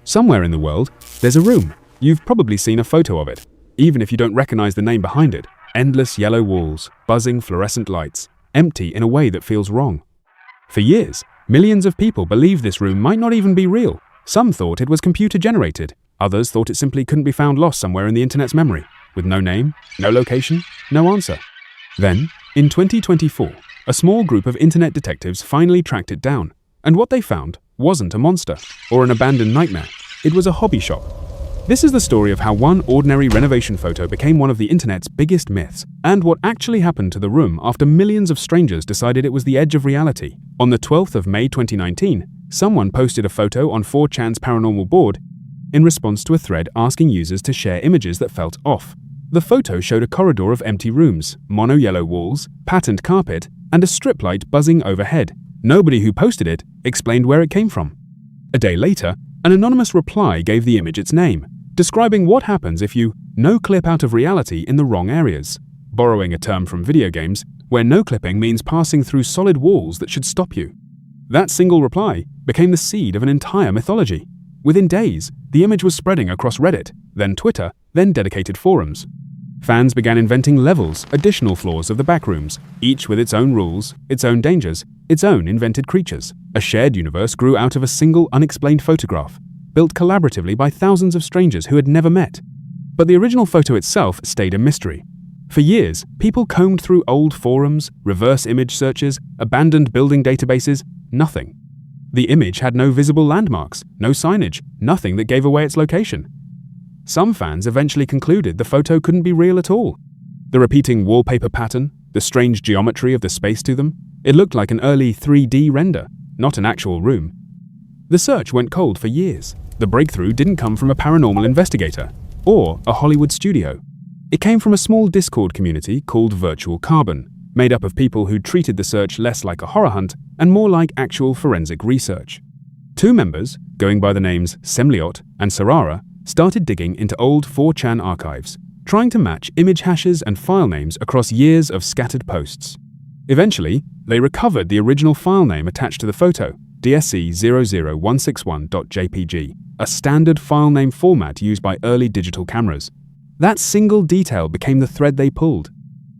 Somewhere in the world, there's a room. You've probably seen a photo of it, even if you don't recognize the name behind it. Endless yellow walls, buzzing fluorescent lights, empty in a way that feels wrong. For years, millions of people believed this room might not even be real. Some thought it was computer-generated. Others thought it simply couldn't be found lost somewhere in the internet's memory, with no name, no location, no answer. Then, in 2024, a small group of internet detectives finally tracked it down, and what they found wasn't a monster or an abandoned nightmare. It was a hobby shop. This is the story of how one ordinary renovation photo became one of the internet's biggest myths, and what actually happened to the room after millions of strangers decided it was the edge of reality. On the 12th of May 2019, someone posted a photo on 4chan's paranormal board in response to a thread asking users to share images that felt off. The photo showed a corridor of empty rooms, mono-yellow walls, patterned carpet, and a strip light buzzing overhead. Nobody who posted it explained where it came from. A day later, an anonymous reply gave the image its name, describing what happens if you no-clip out of reality in the wrong areas, borrowing a term from video games, where no-clipping means passing through solid walls that should stop you. That single reply became the seed of an entire mythology. Within days, the image was spreading across Reddit, then Twitter, then dedicated forums. Fans began inventing levels, additional floors of the backrooms, each with its own rules, its own dangers, its own invented creatures. A shared universe grew out of a single unexplained photograph, built collaboratively by thousands of strangers who had never met. But the original photo itself stayed a mystery. For years, people combed through old forums, reverse image searches, abandoned building databases, nothing. The image had no visible landmarks, no signage, nothing that gave away its location. Some fans eventually concluded the photo couldn't be real at all. The repeating wallpaper pattern, the strange geometry of the space to them, it looked like an early 3D render, not an actual room. The search went cold for years. The breakthrough didn't come from a paranormal investigator or a Hollywood studio. It came from a small Discord community called Virtual Carbon, made up of people who treated the search less like a horror hunt and more like actual forensic research. Two members, going by the names Semliot and Sarara, started digging into old 4chan archives, trying to match image hashes and file names across years of scattered posts. Eventually, they recovered the original file name attached to the photo, DSC00161.jpg, a standard file name format used by early digital cameras. That single detail became the thread they pulled.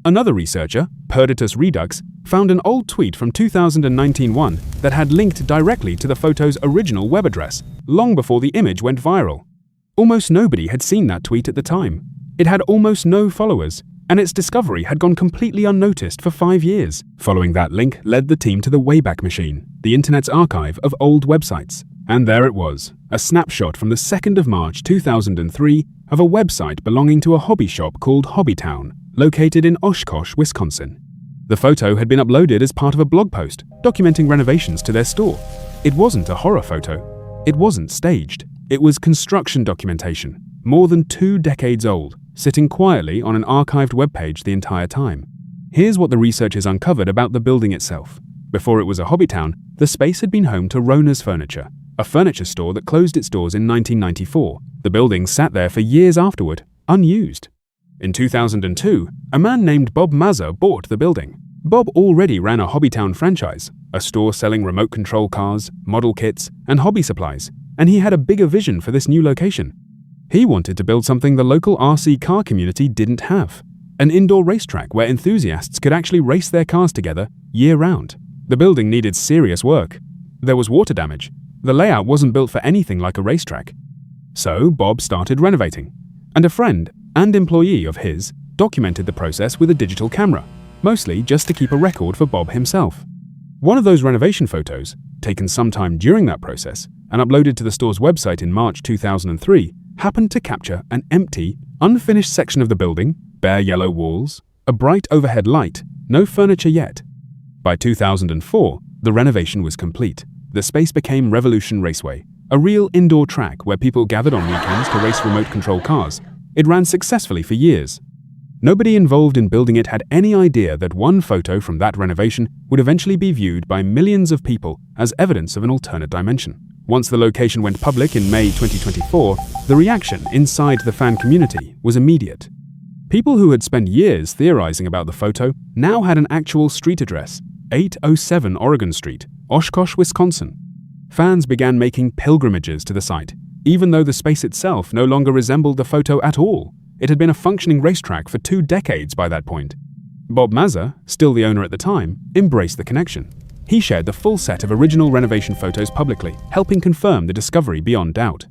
Another researcher, Perditus Redux, found an old tweet from 2019 one that had linked directly to the photo's original web address, long before the image went viral. Almost nobody had seen that tweet at the time. It had almost no followers, and its discovery had gone completely unnoticed for 5 years. Following that link led the team to the Wayback Machine, the internet's archive of old websites. And there it was, a snapshot from the 2nd of March 2003 of a website belonging to a hobby shop called Hobbytown, located in Oshkosh, Wisconsin. The photo had been uploaded as part of a blog post documenting renovations to their store. It wasn't a horror photo. It wasn't staged. It was construction documentation, more than 2 decades old, sitting quietly on an archived webpage the entire time. Here's what the researchers uncovered about the building itself. Before it was a hobbytown, the space had been home to Rona's Furniture, a furniture store that closed its doors in 1994. The building sat there for years afterward, unused. In 2002, a man named Bob Mazur bought the building. Bob already ran a Hobbytown franchise, a store selling remote control cars, model kits, and hobby supplies, and he had a bigger vision for this new location. He wanted to build something the local RC car community didn't have, an indoor racetrack where enthusiasts could actually race their cars together year-round. The building needed serious work. There was water damage. The layout wasn't built for anything like a racetrack. So Bob started renovating, and a friend and employee of his documented the process with a digital camera, mostly just to keep a record for Bob himself. One of those renovation photos, taken sometime during that process and uploaded to the store's website in March 2003, happened to capture an empty, unfinished section of the building, bare yellow walls, a bright overhead light, no furniture yet. By 2004, the renovation was complete. The space became Revolution Raceway, a real indoor track where people gathered on weekends to race remote control cars. It ran successfully for years. Nobody involved in building it had any idea that one photo from that renovation would eventually be viewed by millions of people as evidence of an alternate dimension. Once the location went public in May 2024, the reaction inside the fan community was immediate. People who had spent years theorizing about the photo now had an actual street address, 807 Oregon Street, Oshkosh, Wisconsin. Fans began making pilgrimages to the site, even though the space itself no longer resembled the photo at all. It had been a functioning racetrack for 2 decades by that point. Bob Mazza, still the owner at the time, embraced the connection. He shared the full set of original renovation photos publicly, helping confirm the discovery beyond doubt.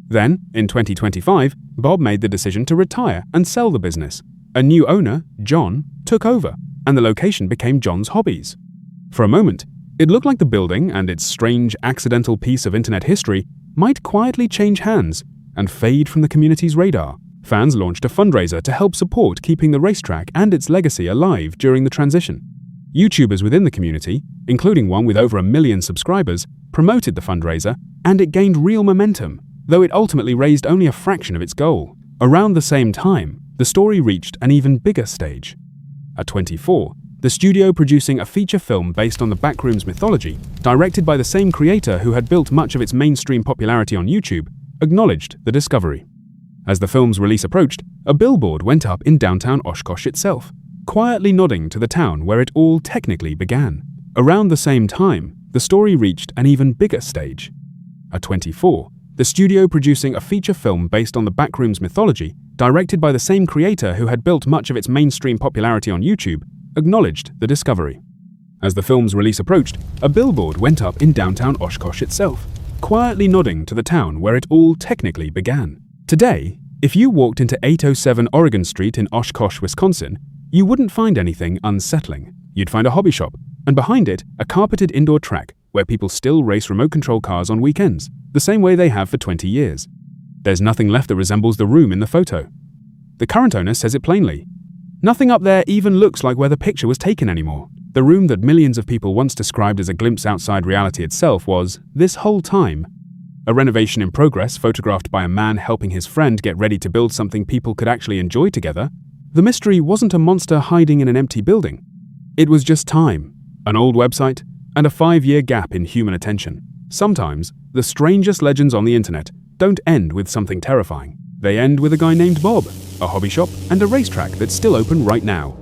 Then, in 2025, Bob made the decision to retire and sell the business. A new owner, John, took over, and the location became John's hobbies. For a moment, it looked like the building and its strange accidental piece of internet history might quietly change hands and fade from the community's radar. Fans launched a fundraiser to help support keeping the racetrack and its legacy alive during the transition. YouTubers within the community, including one with over 1 million subscribers, promoted the fundraiser, and it gained real momentum, though it ultimately raised only a fraction of its goal. Around the same time, the story reached an even bigger stage. At 24, the studio producing a feature film based on the Backrooms mythology, directed by the same creator who had built much of its mainstream popularity on YouTube, acknowledged the discovery. As the film's release approached, a billboard went up in downtown Oshkosh itself, quietly nodding to the town where it all technically began. Around the same time, the story reached an even bigger stage. At 24, the studio producing a feature film based on the Backrooms mythology, directed by the same creator who had built much of its mainstream popularity on YouTube, acknowledged the discovery. As the film's release approached, a billboard went up in downtown Oshkosh itself, quietly nodding to the town where it all technically began. Today, if you walked into 807 Oregon Street in Oshkosh, Wisconsin, you wouldn't find anything unsettling. You'd find a hobby shop, and behind it, a carpeted indoor track where people still race remote control cars on weekends, the same way they have for 20 years. There's nothing left that resembles the room in the photo. The current owner says it plainly. Nothing up there even looks like where the picture was taken anymore. The room that millions of people once described as a glimpse outside reality itself was, this whole time, a renovation in progress photographed by a man helping his friend get ready to build something people could actually enjoy together. The mystery wasn't a monster hiding in an empty building. It was just time, an old website, and a 5-year gap in human attention. Sometimes, the strangest legends on the internet don't end with something terrifying. They end with a guy named Bob, a hobby shop, and a racetrack that's still open right now.